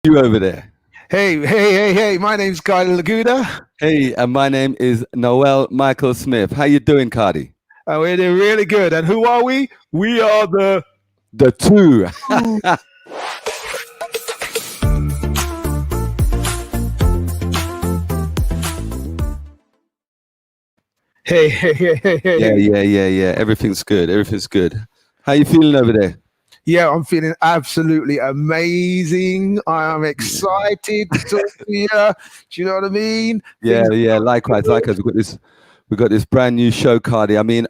You over there. Hey, my name's Kardy Laguda. Hey, and my name is Noel Michael Smith. How you doing, Kardy? We're doing really good. And who are we? We are the. The two. Yeah, Hey. yeah, yeah, yeah. Everything's good. Everything's good. How you feeling over there? Yeah, I'm feeling absolutely amazing. I am Yeah, excited to talk to you. Do you know what I mean? yeah, Things yeah. are Likewise, good. likewise. We got this brand new show, Kardy. I mean,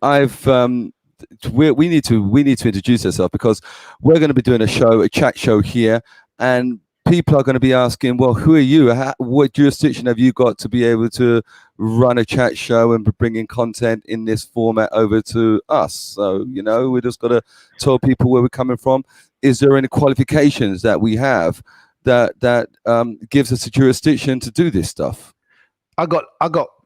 we need to introduce ourselves because we're going to be doing a chat show here, and people are going to be asking, well, who are you? What jurisdiction have you got to be able to run a chat show and bringing content in this format over to us? So we just got to tell people where we're coming from. Is there any qualifications that we have that gives us a jurisdiction to do this stuff? I got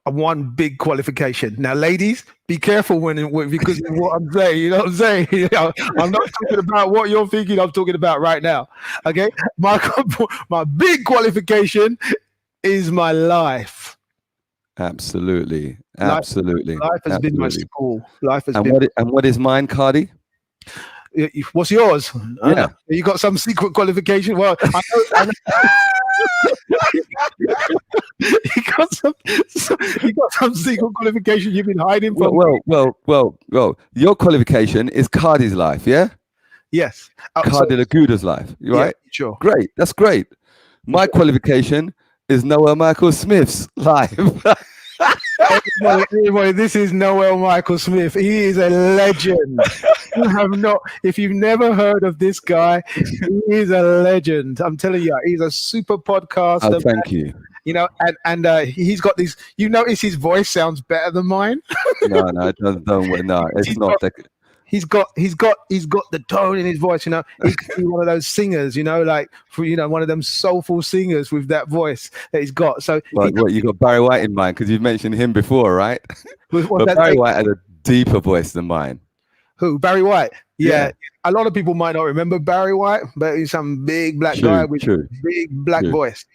one big qualification. Now, ladies, be careful because of what I'm saying. You know what I'm saying? I'm not talking about what you're thinking. I'm talking about right now. Okay, my my big qualification is my life. Absolutely, Life, absolutely, life has been my absolutely. school. Life has And been. what is mine, Cardi? What's yours? Yeah. You got some secret qualification? Well, I know you got you got some secret qualification you've been hiding Well, from me. well, well, well, well. Your qualification is Cardi's life, yeah? Yes. So Cardi Laguda's life, yeah, right? sure. Great. That's great. My qualification is Noah Michael Smith's life. Everybody, this is Noel Michael Smith. He is a legend. You have not, if you've never heard of this guy, he is a legend. I'm telling you, he's a super Oh, podcaster. thank you. And he's got these. You notice his voice sounds better than mine. No, no, it doesn't. No, it's he's not. got he's got the tone in his voice. He could be one of those singers. Like for one of them soulful singers with that voice that he's got. So What you got Barry White in mind because you've mentioned him before, right? what's But that Barry say? White had a deeper voice than mine. Who? Barry White. Yeah. Yeah, A lot of people might not remember Barry White, but he's some big black guy true, with true, big black true. voice.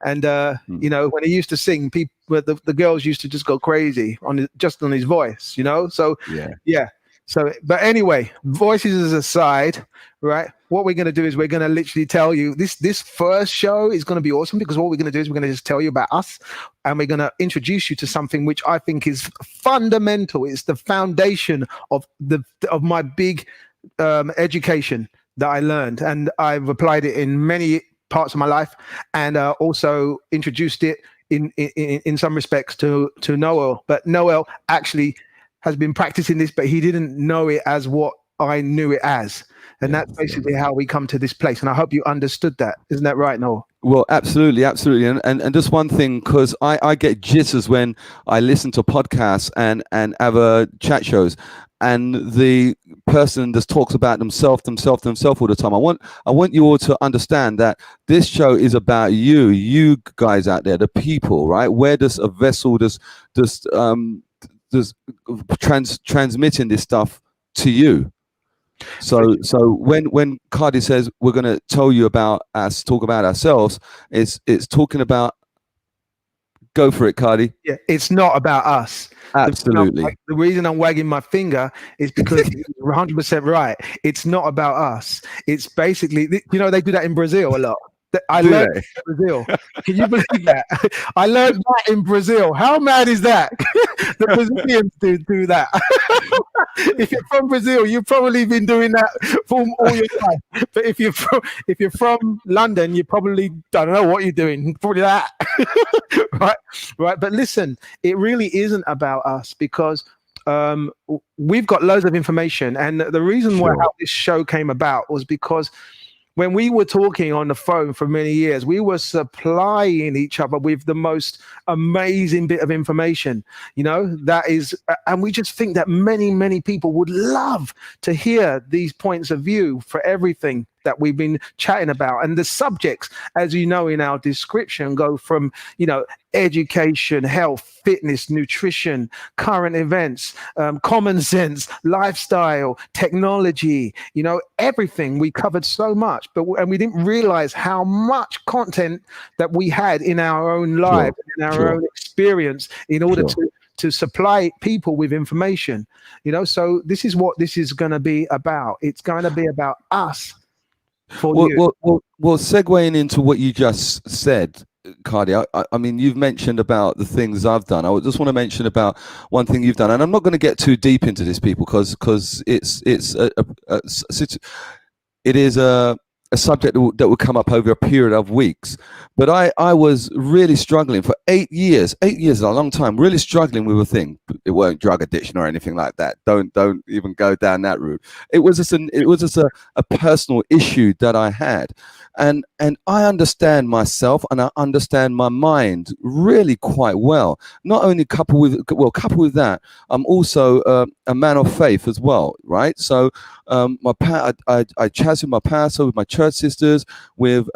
And Mm. when he used to sing, people the girls used to just go crazy just on his voice. So Yeah. yeah. So, but anyway, voices aside, right? What we're going to do is we're going to literally tell you this first show is going to be awesome because what we're going to do is we're going to just tell you about us, and we're going to introduce you to something which I think is fundamental. It's the foundation of my big education that I learned, and I've applied it in many parts of my life, and also introduced it in some respects to Noel. But Noel actually has been practicing this, but he didn't know it as what I knew it as. And Yeah. that's basically how we come to this place. And I hope you understood that. Isn't that right, Noel? Well, absolutely, absolutely, and just one thing, because I get jitters when I listen to podcasts and other chat shows, and the person just talks about themselves all the time. I want you all to understand that this show is about you guys out there, the people, right? Where does a vessel just transmitting this stuff to you? So when Cardi says we're going to tell you about us, talk about ourselves, it's talking about. Go for it, Cardi. Yeah, it's not about us. Absolutely. The reason I'm wagging my finger is because you're 100% right. It's not about us. It's basically, they do that in Brazil a lot. I Do learned they? in Brazil. Can you believe that? I learned that in Brazil. How mad is that? The Brazilians do that. If you're from Brazil, you've probably been doing that for all your life. But if you're from London, you probably don't know what you're doing. Probably that, right? Right. But listen, it really isn't about us because we've got loads of information, and the reason why Sure. how this show came about was because when we were talking on the phone for many years, we were supplying each other with the most amazing bit of information, that is, and we just think that many, many people would love to hear these points of view for everything. that we've been chatting about. And the subjects, as you know in our description, go from, education, health, fitness, nutrition, current events, common sense, lifestyle, technology, everything. We covered so much, and we didn't realize how much content that we had in our own lives, in our own experience, in order to supply people with information. So this is what this is going to be about. It's going to be about us. Well, segueing into what you just said, Kardy, I mean, you've mentioned about the things I've done. I just want to mention about one thing you've done, and I'm not going to get too deep into this, people, because it is a subject that will come up over a period of weeks. But I was really struggling for 8 years. 8 years is a long time. Really struggling with a thing. It weren't drug addiction or anything like that. Don't even go down that route. It was just a personal issue that I had, and I understand myself and I understand my mind really quite well. Not only coupled with that, I'm also a man of faith as well, right? So I chat with my pastor, with my church sisters, with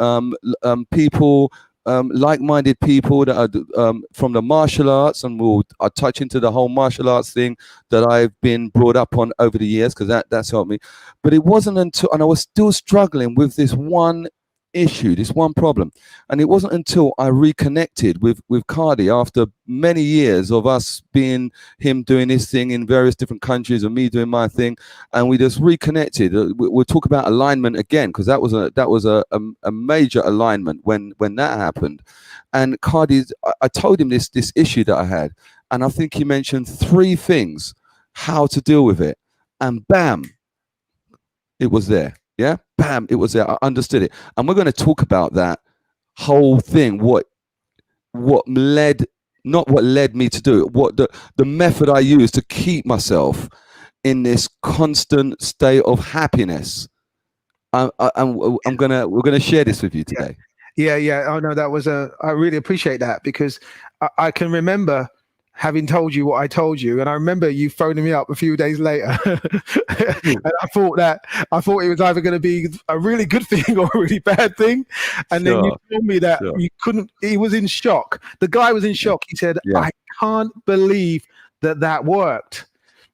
people, like-minded people that are from the martial arts, and I'll touch into the whole martial arts thing that I've been brought up on over the years, because that's helped me. But it wasn't until, and I was still struggling with this one issue, this one problem, and it wasn't until I reconnected with Kardy after many years of us being, him doing his thing in various different countries and me doing my thing, and we just reconnected. We'll talk about alignment again, because that was a major alignment when that happened. And Kardy, I told him this issue that I had, and I think he mentioned 3 things how to deal with it, and bam, it was there. Yeah, bam, it was there. I understood it. And we're going to talk about that whole thing, what led, not what led me to do it, what the method I used to keep myself in this constant state of happiness. We're gonna share this with you today. Yeah. Oh no, that was I really appreciate that, because I can remember having told you what I told you, and I remember you phoning me up a few days later, and I thought it was either going to be a really good thing or a really bad thing, and then you told me that you couldn't. He was in shock. The guy was in shock. He said, "I can't believe that worked."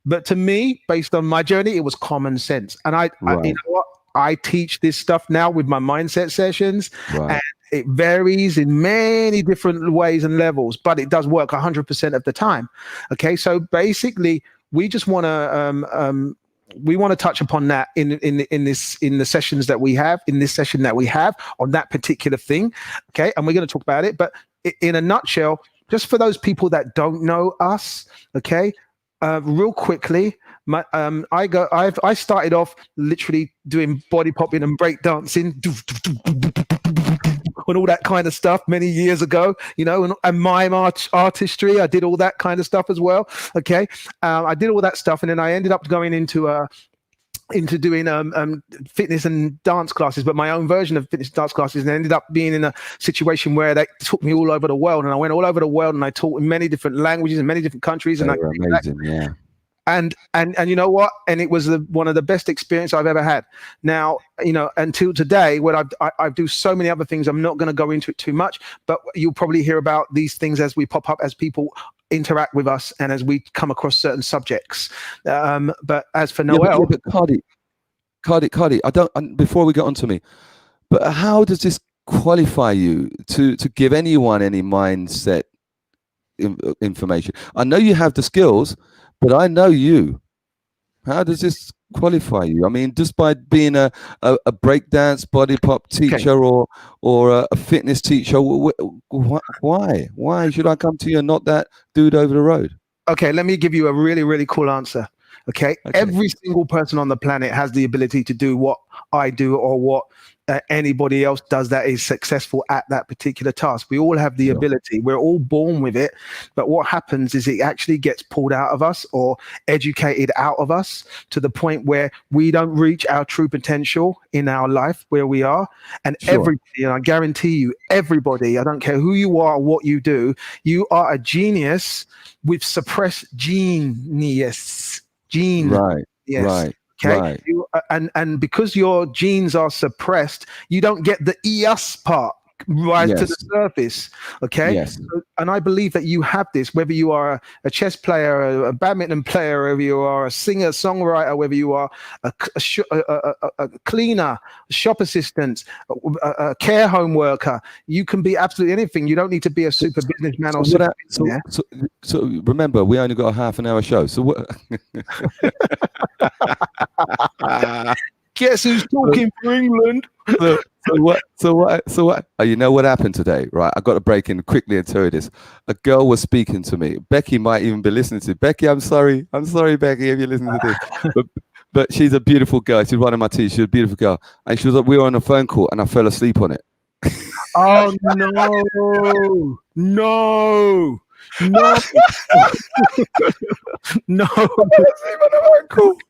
But to me, based on my journey, it was common sense, and I you know what? I teach this stuff now with my mindset sessions, and it varies in many different ways and levels, but it does work 100% of the time. Okay, so basically, we just want to touch upon that in the sessions that we have, in this session that we have on that particular thing. Okay, and we're going to talk about it, but in a nutshell, just for those people that don't know us, okay, real quickly. I started off literally doing body popping and break dancing and all that kind of stuff many years ago, and mime artistry. I did all that kind of stuff as well. Okay, I did all that stuff, and then I ended up going into doing fitness and dance classes, but my own version of fitness and dance classes, and ended up being in a situation where they took me all over the world, and I went all over the world, and I taught in many different languages in many different countries. They were amazing, yeah. And you know what? And it was one of the best experiences I've ever had. Now, until today, when I do so many other things, I'm not going to go into it too much, but you'll probably hear about these things as we pop up, as people interact with us, and as we come across certain subjects. But as for Noél, but Kardy, I don't. Before we get on to me, but how does this qualify you to give anyone any mindset information? I know you have the skills, but I know you. How does this qualify you? I mean, just by being a breakdance body pop teacher, or a fitness teacher, why should I come to you and not that dude over the road? Okay, let me give you a really, really cool answer. Okay. Every single person on the planet has the ability to do what I do, or what anybody else does that is successful at that particular task. We all have the ability. We're all born with it. But what happens is it actually gets pulled out of us, or educated out of us, to the point where we don't reach our true potential in our life where we are. And everybody, and I guarantee you, everybody, I don't care who you are or what you do, you are a genius with suppressed genius. Gene. Right. Yes. Right. Okay. Right. And because your genes are suppressed, you don't get the ES part rise to the Yes. surface. Okay. Yes. And I believe that you have this, whether you are a chess player, a badminton player, whether you are a singer, songwriter, whether you are a cleaner, shop assistant, a care home worker. You can be absolutely anything. You don't need to be a super businessman or super millionaire. So remember, we only got a half an hour show. So what? Guess who's talking for England? So what? Oh, you know what happened today, right? I got to break in quickly and tell you this. A girl was speaking to me. Becky might even be listening to. Becky, I'm sorry, Becky, if you're listening to this. But she's a beautiful girl. She's one of my teachers. She's a beautiful girl, and she was like, we were on a phone call, and I fell asleep on it. Oh no! No! No!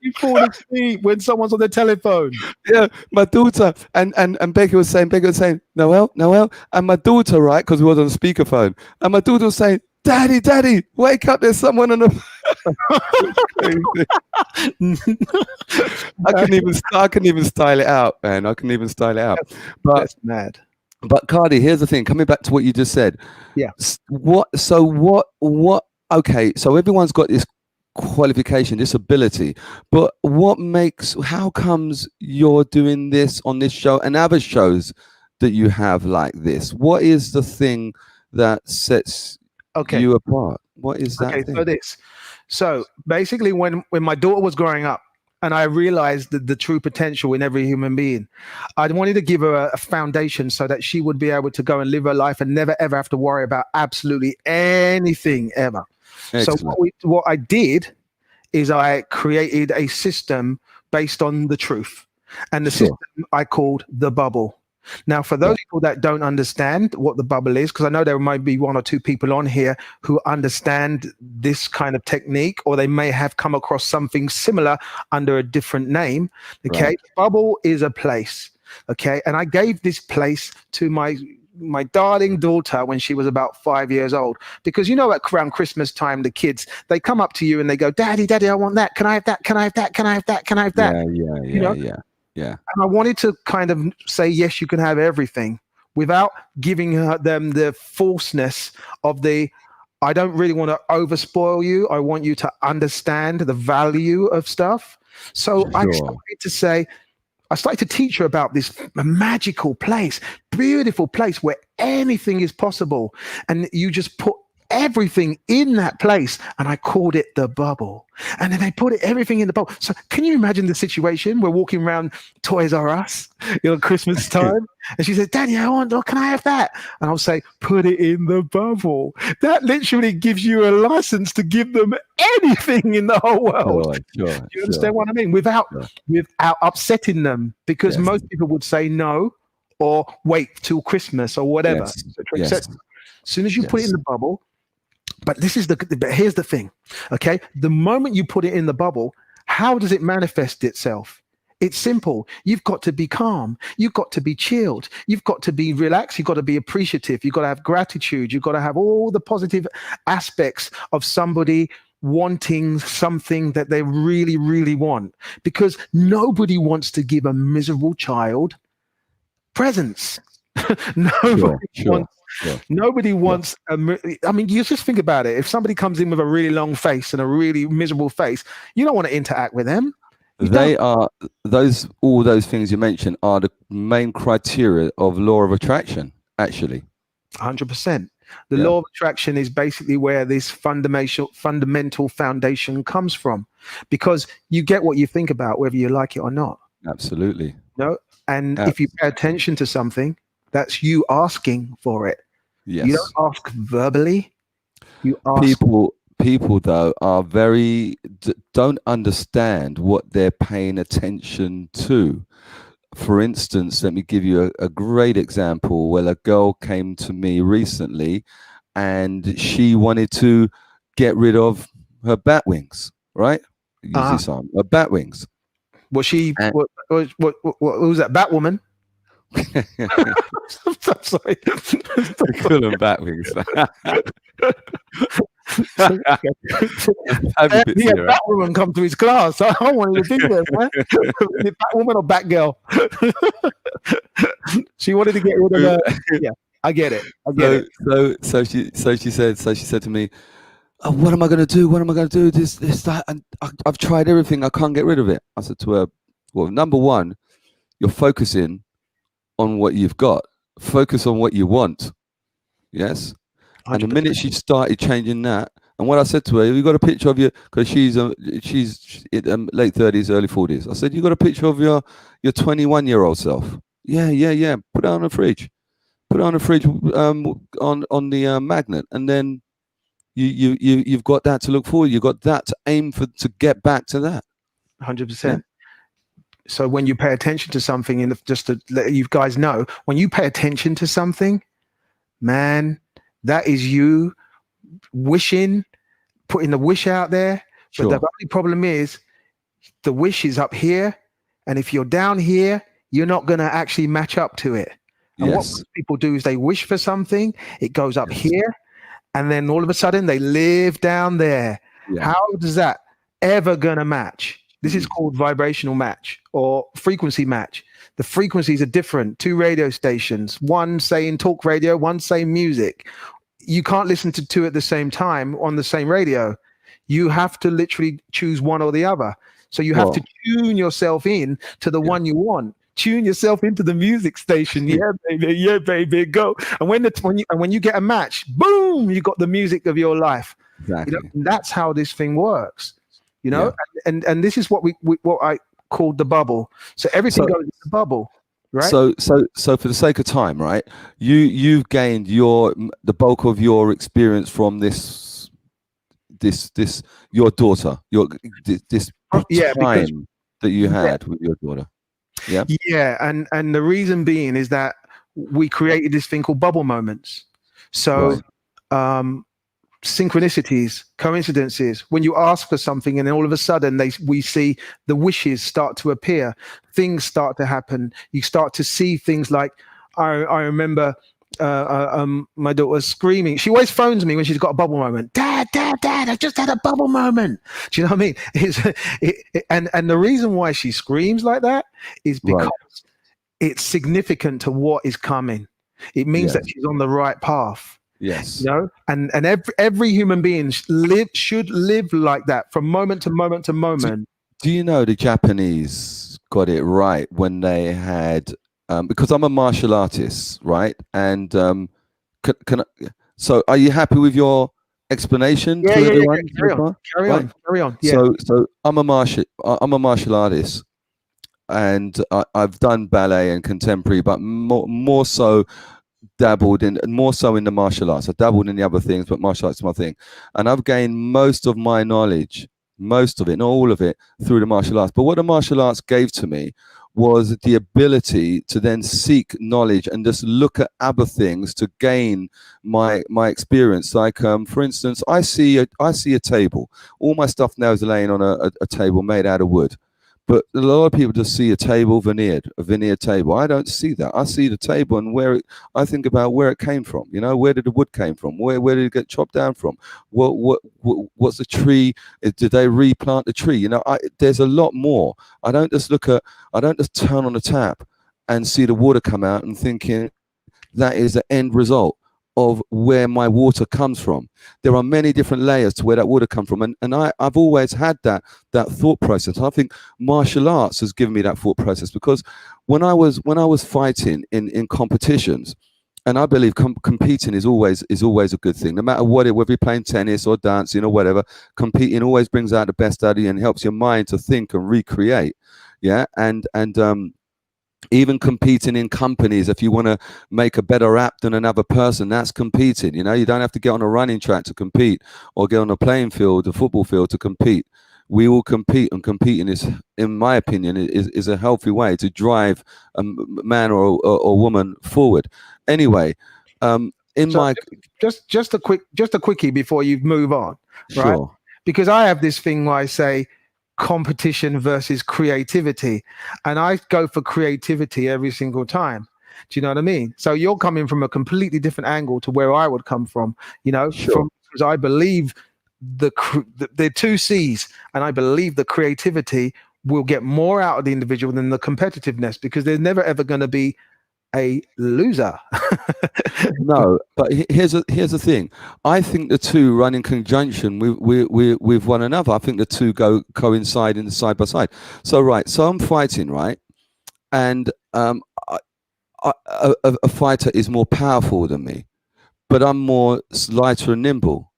You fall asleep when someone's on the telephone. Yeah, my daughter and Becky was saying, Noel, and my daughter, right, because we was on speakerphone, and my daughter was saying, Daddy, wake up! There's someone on the. I couldn't even style it out, man. I couldn't even style it out. But that's mad. But Kardy, here's the thing. Coming back to what you just said. Yeah. What? Okay. So everyone's got this qualification, this ability, but how comes you're doing this on this show and other shows that you have like this? What is the thing that sets you apart? What is that thing? So basically when my daughter was growing up and I realized the true potential in every human being, I wanted to give her a foundation so that she would be able to go and live her life and never ever have to worry about absolutely anything ever. Excellent. So what I did is I created a system based on the truth, and the system I called the bubble. Now, for those people that don't understand what the bubble is, because I know there might be one or two people on here who understand this kind of technique, or they may have come across something similar under a different name. Okay. Right. Bubble is a place. Okay. And I gave this place to my darling daughter when she was about 5 years old, because around Christmas time, the kids, they come up to you and they go, Daddy, I want that. Can I have that? Can I have that? Can I have that? Can I have that? Yeah. And I wanted to kind of say, yes, you can have everything, without giving them the falseness of I don't really want to overspoil you. I want you to understand the value of stuff. So I started to teach her about this magical place, beautiful place where anything is possible. And you just put everything in that place, and I called it the bubble. And then they put everything in the bubble. So can you imagine the situation? We're walking around Toys R Us, Christmas time, and she said, Daddy, can I have that? And I'll say, put it in the bubble. That literally gives you a license to give them anything in the whole world. Sure, you understand what I mean? Without upsetting them, because most people would say no, or wait till Christmas or whatever. Yes. As soon as you put it in the bubble. But here's the thing, okay? The moment you put it in the bubble, how does it manifest itself? It's simple. You've got to be calm. You've got to be chilled. You've got to be relaxed. You've got to be appreciative. You've got to have gratitude. You've got to have all the positive aspects of somebody wanting something that they really, really want, because nobody wants to give a miserable child presents. Nobody wants. I mean, you just think about it. If somebody comes in with a really long face and a really miserable face, you don't want to interact with them. All those things you mentioned are the main criteria of law of attraction, actually. 100%. The law of attraction is basically where this fundamental foundation comes from, because you get what you think about, whether you like it or not. Absolutely. And if you pay attention to something, that's you asking for it. Yes. You don't ask verbally. You ask. People though don't understand what they're paying attention to. For instance, let me give you a great example. Well, a girl came to me recently, and she wanted to get rid of her bat wings. Right? Her bat wings. Was she? What was that? Batwoman? I'm sorry. Call them bat wings. Have your bits He had here, right? Batwoman come to his class. I wanted to be there, man. Batwoman or Batgirl? She wanted to get rid of her. Yeah, I get it. I get it. So she said to me, oh, what am I going to do? What am I going to do? This, that. And I've tried everything. I can't get rid of it. I said to her, well, number one, you're focusing on what you've got. Focus on what you want. Yes. And the 100%. minute she started changing that, and what I said to her, you got a picture of your, because she's in, late 30s, early 40s. I said, you got a picture of your 21-year-old self? Yeah. Put it on the fridge. Put it on the fridge on the magnet, and then you've got that to look forward. You've got that to aim for, to get back to that. 100%. So when you pay attention to something, and just to let you guys know, when you pay attention to something, man, that is you wishing, putting the wish out there. Sure. But the only problem is the wish is up here, and if you're down here, you're not going to actually match up to it. And what people do is they wish for something, it goes up here, and then all of a sudden they live down there. Yeah. How does that ever going to match? This is called vibrational match or frequency match. The frequencies are different. 2 radio stations, one saying talk radio, one saying music. You can't listen to 2 at the same time on the same radio. You have to literally choose one or the other. So you have to tune yourself in to the one you want. Tune yourself into the music station. Yeah, baby, go. And when you get a match, boom, you got the music of your life. Exactly. You know, that's how this thing works. You know, and this is what what I called the bubble. So everything goes in the bubble, right? So for the sake of time, right? You've gained the bulk of your experience from this your daughter, this time that you had with your daughter. Yeah, and the reason being is that we created this thing called bubble moments. So synchronicities, coincidences, when you ask for something and then all of a sudden we see the wishes start to appear, things start to happen, you start to see things like I remember my daughter screaming. She always phones me when she's got a bubble moment. Dad, I just had a bubble moment. Do you know what I mean? And the reason why she screams like that is because it's significant to what is coming. It means that she's on the right path. Yes. You know, and every human being should live like that from moment to moment to moment. Do you know the Japanese got it right when they had because I'm a martial artist, right? And so are you happy with your explanation to everyone? Carry on. Yeah. So I'm a martial artist, and I've done ballet and contemporary, but more so dabbled in the martial arts. I dabbled in the other things, but martial arts is my thing, and I've gained most of my knowledge, most of it, not all of it, through the martial arts. But what the martial arts gave to me was the ability to then seek knowledge and just look at other things to gain my experience. Like for instance, I see a table. All my stuff now is laying on a table made out of wood. But a lot of people just see a table veneered table. I don't see that. I see the table and I think about where it came from. You know, where did the wood came from? Where did it get chopped down from? What's the tree? Did they replant the tree? You know, there's a lot more. I don't just turn on the tap and see the water come out and thinking that is the end result of where my water comes from. There are many different layers to where that water comes from, and I've always had that thought process. I think martial arts has given me that thought process, because when I was fighting in competitions, and I believe competing is always a good thing, no matter whether you're playing tennis or dancing or whatever. Competing always brings out the best out of you and helps your mind to think and recreate. Yeah, and even competing in companies, if you want to make a better app than another person, that's competing. You know, you don't have to get on a running track to compete, or get on a playing field, a football field to compete. We all compete, and competing is, in my opinion, is a healthy way to drive a man or woman forward. Anyway, just a quickie before you move on, right? Sure. Because I have this thing where I say competition versus creativity, and I go for creativity every single time. Do you know what I mean? So you're coming from a completely different angle to where I would come from, you know. Sure. because I believe the two C's, and I believe the creativity will get more out of the individual than the competitiveness, because there's never ever going to be a loser. No, but here's the thing. I think the two run in conjunction with one another. I think the two coincide in the side by side. So I'm fighting, right, and a fighter is more powerful than me, but I'm more lighter and nimble.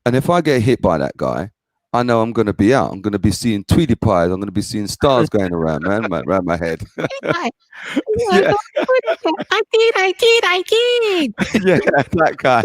And if I get hit by that guy, I know I'm going to be out. I'm going to be seeing Tweety pies. I'm going to be seeing stars going around, around my head. Yeah. I did. Yeah, that guy.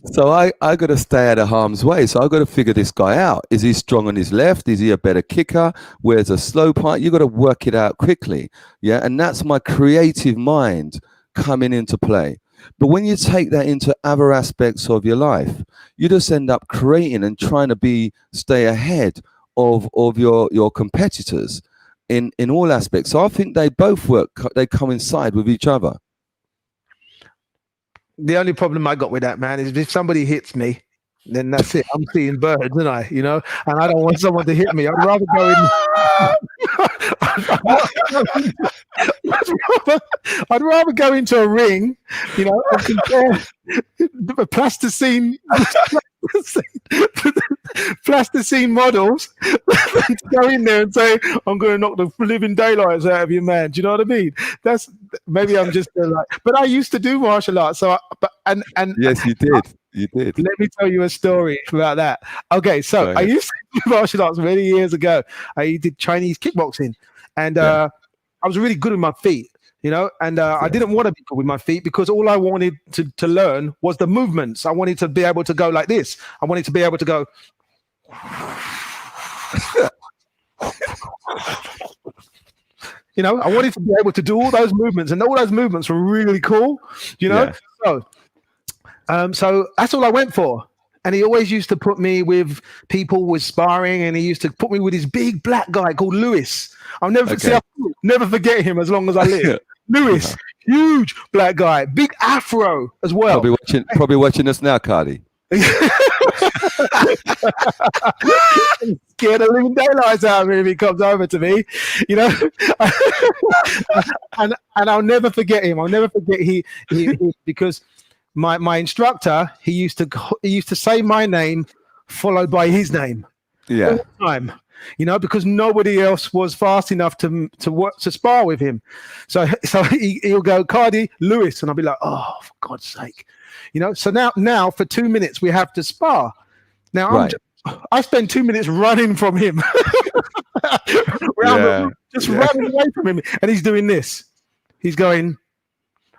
So I got to stay out of harm's way. So I got to figure this guy out. Is he strong on his left? Is he a better kicker? Where's a slow part? You got to work it out quickly. Yeah, and that's my creative mind coming into play. But when you take that into other aspects of your life, you just end up creating and trying to stay ahead of your competitors in all aspects. So I think they both they coincide with each other. The only problem I got with that, man, is if somebody hits me, then that's it. I'm seeing birds, aren't I? You know, and I don't want someone to hit me. I'd rather go in. I'd rather go into a ring, you know, and compare the plasticine models to go in there and say, I'm going to knock the living daylights out of you, man. Do you know what I mean? That's maybe I'm just like, but I used to do martial arts. So, and yes, you did. You did. Let me tell you a story about that. Okay, so I used to do martial arts many years ago. I did Chinese kickboxing, and I was really good with my feet, you know, and I didn't want to be good with my feet because all I wanted to learn was the movements. I wanted to be able to go like this. I wanted to be able to go. You know, I wanted to be able to do all those movements, and all those movements were really cool, you know. Yeah. So that's all I went for. And he always used to put me with people with sparring, and he used to put me with this big black guy called Lewis. I'll never forget him as long as I live. Lewis, huge black guy, big afro as well. Probably watching us now, Kardy. Scared the living daylights out of me if he comes over to me, you know. and I'll never forget him. I'll never forget he because my instructor, he used to say my name followed by his name. Yeah. All the time. You know, because nobody else was fast enough to spar with him. So he'll go, Kardy, Lewis, and I'll be like, oh, for God's sake. You know, so now for 2 minutes we have to spar. Now I spend 2 minutes running from him, running away from him, and he's doing this. He's going,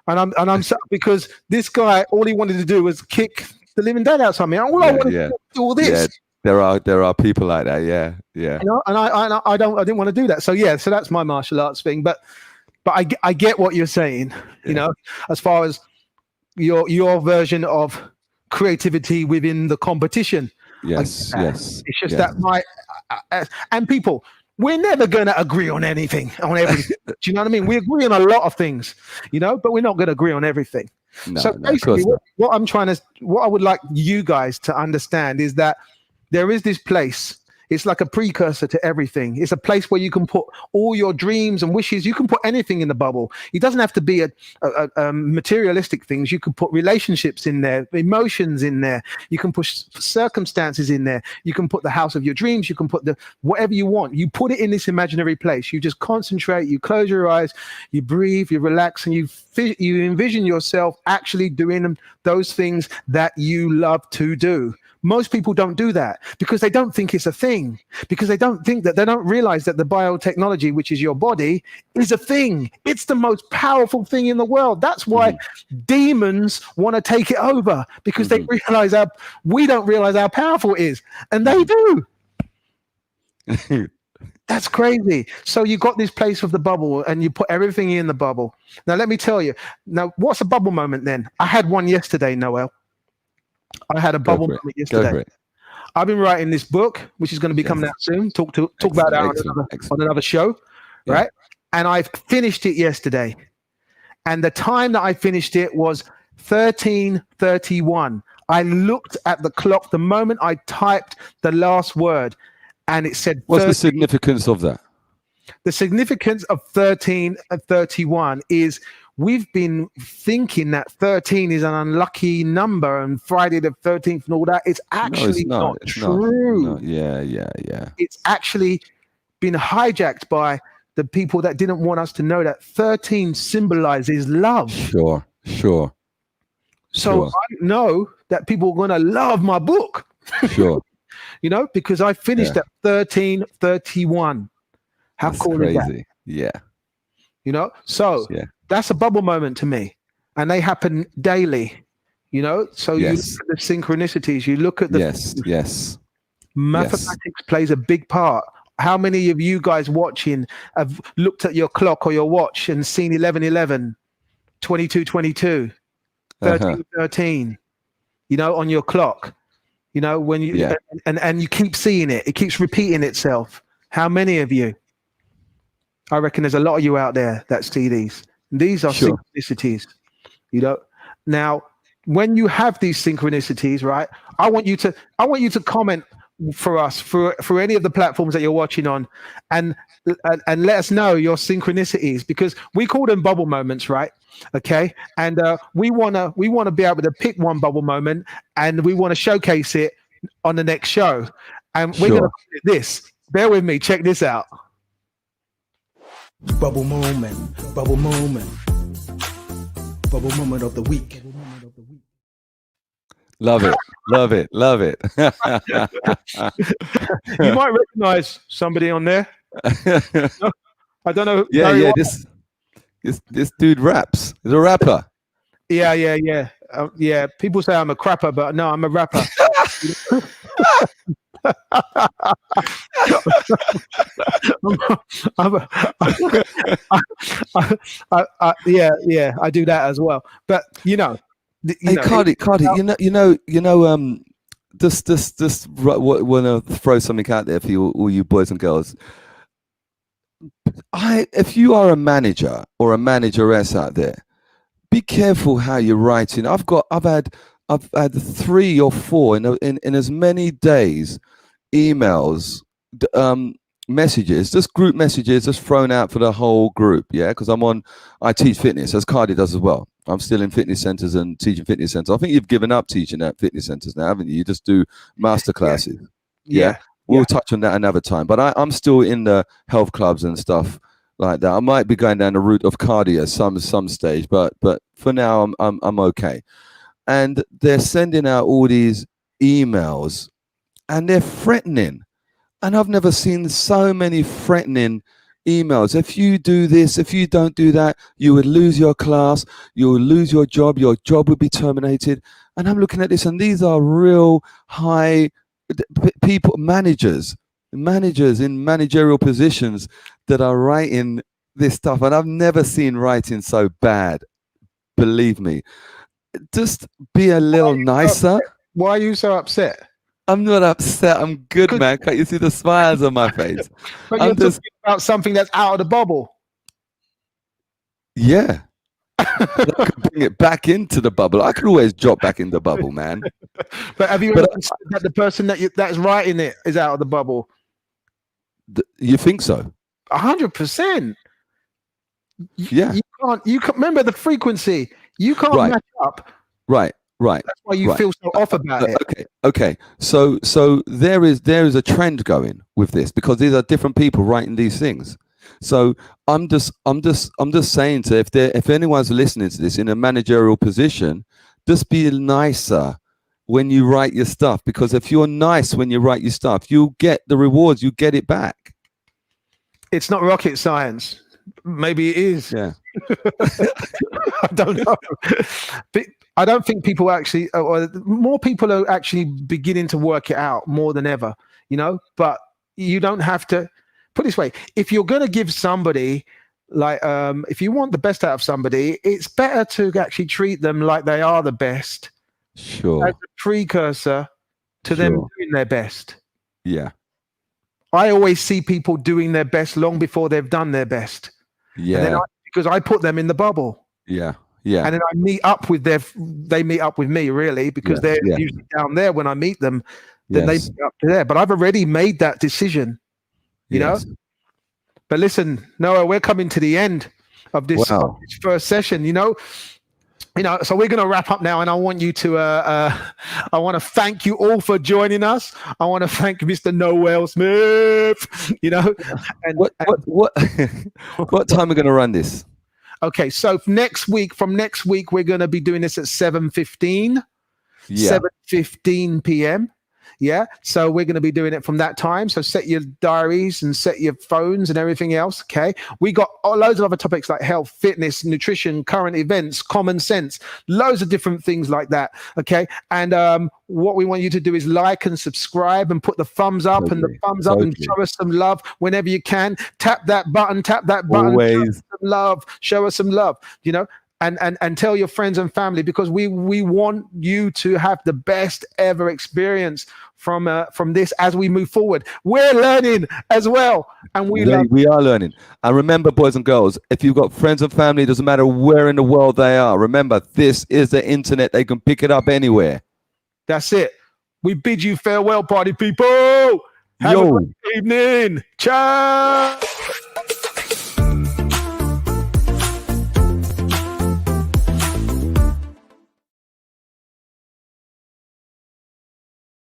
and I'm because this guy, all he wanted to do was kick the living dead out of me. All I wanted to do was do all this. Yeah, there are people like that. Yeah. You know, and I didn't want to do that. So so that's my martial arts thing. But I get what you're saying. You know, as far as your version of creativity within the competition. Yes. It's just that and people, we're never going to agree on anything, on everything. Do you know what I mean? We agree on a lot of things, you know, but we're not going to agree on everything. So basically, what I would like you guys to understand is that there is this place. It's like a precursor to everything. It's a place where you can put all your dreams and wishes. You can put anything in the bubble. It doesn't have to be a materialistic things. You can put relationships in there, emotions in there. You can put circumstances in there. You can put the house of your dreams. You can put whatever you want. You put it in this imaginary place. You just concentrate. You close your eyes. You breathe. You relax, and you envision yourself actually doing those things that you love to do. Most people don't do that because they don't think it's a thing, because they don't realize that the biotechnology, which is your body, is a thing. It's the most powerful thing in the world. That's why demons want to take it over, because they realize we don't realize how powerful it is, and they do. That's crazy. So you got this place of the bubble, and you put everything in the bubble. Now, let me tell you. Now, what's a bubble moment then? I had one yesterday, Noel. I had a bubble moment yesterday. I've been writing this book, which is going to be coming out soon. Talk about that on another show, right? And I finished it yesterday, and the time that I finished it was 13:31. I looked at the clock the moment I typed the last word, and it said What's 13. the significance of that? The significance of 13 and 31 is we've been thinking that 13 is an unlucky number and Friday the 13th and all that. It's actually not It's true. not. Yeah. It's actually been hijacked by the people that didn't want us to know that 13 symbolizes love. Sure. So I know that people are going to love my book. Sure. Because I finished at 13:31. How That's cool crazy. is that? Yeah. So that's a bubble moment to me, and they happen daily. So you look at the synchronicities, you look at the yes. Mathematics plays a big part. How many of you guys watching have looked at your clock or your watch and seen 11:11, 22:22, 13:13, on your clock? When you and you keep seeing it, it keeps repeating itself. How many of you? I reckon there's a lot of you out there that see these. These are synchronicities. Now, when you have these synchronicities, right? I want you to comment for us for any of the platforms that you're watching on, and let us know your synchronicities, because we call them bubble moments, right? Okay, and we wanna be able to pick one bubble moment, and we want to showcase it on the next show, and we're gonna call it this. Bear with me. Check this out. Bubble moment of the week. Love it. You might recognize somebody on there. No? I don't know. Yeah. This dude raps. He's a rapper. Yeah. Yeah. People say I'm a crapper, but no, I'm a rapper. Yeah, I do that as well. But hey, Kardy, just want to throw something out there for you, all you boys and girls. If you are a manager or a manageress out there, be careful how you're writing. I've had 3 or 4 in as many days, emails, messages, just group messages, just thrown out for the whole group. Because I teach fitness, as Kardy does as well. I'm still in fitness centers and teaching fitness centers. I think you've given up teaching at fitness centers now, haven't you? You just do master classes. We'll touch on that another time. But I'm still in the health clubs and stuff like that. I might be going down the route of Kardy at some stage, but for now I'm okay. And they're sending out all these emails, and they're threatening. And I've never seen so many threatening emails. If you do this, if you don't do that, you would lose your class, you will lose your job would be terminated. And I'm looking at this, and these are real high people, managers in managerial positions that are writing this stuff. And I've never seen writing so bad. Believe me. Just be a little nicer. Why are you so upset? I'm not upset. I'm good, man. Can't you see the smiles on my face? But you're talking about something that's out of the bubble. Yeah. I could bring it back into the bubble. I could always drop back in the bubble, man. But have you ever considered that the person that's writing it is out of the bubble? You think so? 100%. Yeah. You can't remember the frequency. You can't match up. Right. That's why you feel so off about it. Okay. So there is a trend going with this, because these are different people writing these things. So I'm just saying if anyone's listening to this in a managerial position, just be nicer when you write your stuff, because if you're nice when you write your stuff, you'll get the rewards, you get it back. It's not rocket science. Maybe it is. Yeah. I don't know. But I don't think people actually, or more people are actually beginning to work it out more than ever, but you don't have to. Put it this way, if you're going to give somebody, if you want the best out of somebody, it's better to actually treat them like they are the best. Sure. As a precursor to them doing their best. Yeah. I always see people doing their best long before they've done their best. Yeah. Because I put them in the bubble. Yeah. Yeah. And then I meet up with they meet up with me, really, because they're usually down there when I meet them. Then they meet up there. But I've already made that decision, you know. But listen, Noah, we're coming to the end of this first session, you know. So we're going to wrap up now, and I want you to I want to thank you all for joining us. I want to thank Mr. Noél Smith, you know. And what what time are we going to run this? Okay, so from next week, we're going to be doing this at 7:15 p.m. Yeah, so we're going to be doing it from that time. So set your diaries and set your phones and everything else. Okay, we got loads of other topics like health, fitness, nutrition, current events, common sense, loads of different things like that. Okay, and what we want you to do is like and subscribe and put the thumbs up and the thumbs up and show us some love whenever you can. Tap that button. Always. Show us some love. You know. And tell your friends and family, because we want you to have the best ever experience from this as we move forward. We're learning as well, and we are learning. And remember, boys and girls, if you've got friends and family, it doesn't matter where in the world they are. Remember, this is the internet; they can pick it up anywhere. That's it. We bid you farewell, party people. Have a great evening. Ciao.